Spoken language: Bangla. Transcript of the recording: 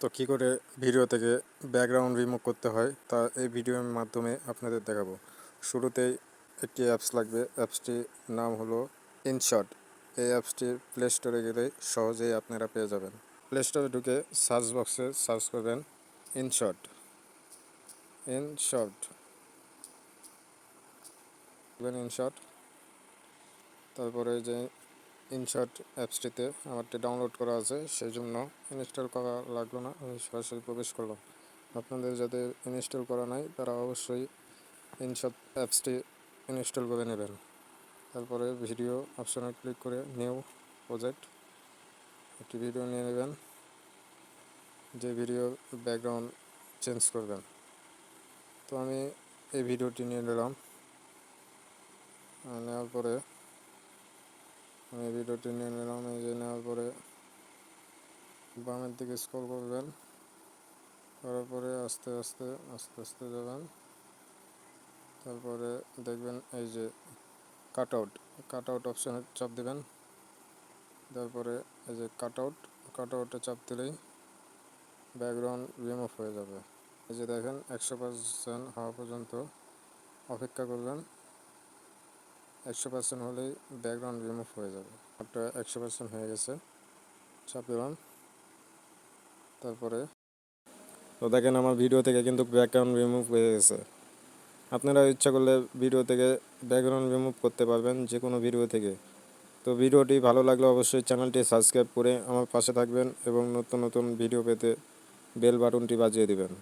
তো কী করে ভিডিও থেকে ব্যাকগ্রাউন্ড রিমুভ করতে হয় তা এই ভিডিওর মাধ্যমে আপনাদের দেখাবো। শুরুতেই একটি অ্যাপস লাগবে, অ্যাপসটির নাম হলো ইনশট। এই অ্যাপসটি প্লে স্টোরে গেলে সহজেই আপনারা পেয়ে যাবেন। প্লে স্টোরে ঢুকে সার্চ বক্সে সার্চ করবেন ইনশট। ইনশট তারপরে যে ইনশট অ্যাপসটিতে আমারটি ডাউনলোড করা আছে, সেই জন্য ইনস্টল করা লাগলো না, আমি সরাসরি প্রবেশ করলাম। আপনাদের যাদের ইনস্টল করা নাই তারা অবশ্যই ইনশট অ্যাপসটি ইনস্টল করে নেবেন। তারপরে ভিডিও অপশনে ক্লিক করে নিউ প্রজেক্ট একটি ভিডিও নিয়ে নেবেন, যে ভিডিও ব্যাকগ্রাউন্ড চেঞ্জ করবেন। তো আমি এই ভিডিওটি নিয়ে নিলাম। নেওয়ার পরে এই যে নেওয়ার পরে বামের দিকে স্ক্রল করবেন, করার পরে আস্তে আস্তে যাবেন। তারপরে দেখবেন এই যে কাট আউট অপশানে চাপ দেবেন। তারপরে এই যে কাট আউটে চাপ দিলেই ব্যাকগ্রাউন্ড রিমুভ হয়ে যাবে। এই যে দেখেন 100% হওয়া পর্যন্ত অপেক্ষা করবেন। 100% হলেই ব্যাকগ্রাউন্ড রিমুভ হয়ে যাবে। আপনার 100% হয়ে গেছে, চাপ দিলাম। তারপরে তো দেখেন আমার ভিডিও থেকে কিন্তু ব্যাকগ্রাউন্ড রিমুভ হয়ে গেছে। আপনারা ইচ্ছা করলে ভিডিও থেকে ব্যাকগ্রাউন্ড রিমুভ করতে পারবেন, যে কোনো ভিডিও থেকে। তো ভিডিওটি ভালো লাগলে অবশ্যই চ্যানেলটি সাবস্ক্রাইব করে আমার পাশে থাকবেন এবং নতুন নতুন ভিডিও পেতে বেল বাটনটি বাজিয়ে দিবেন।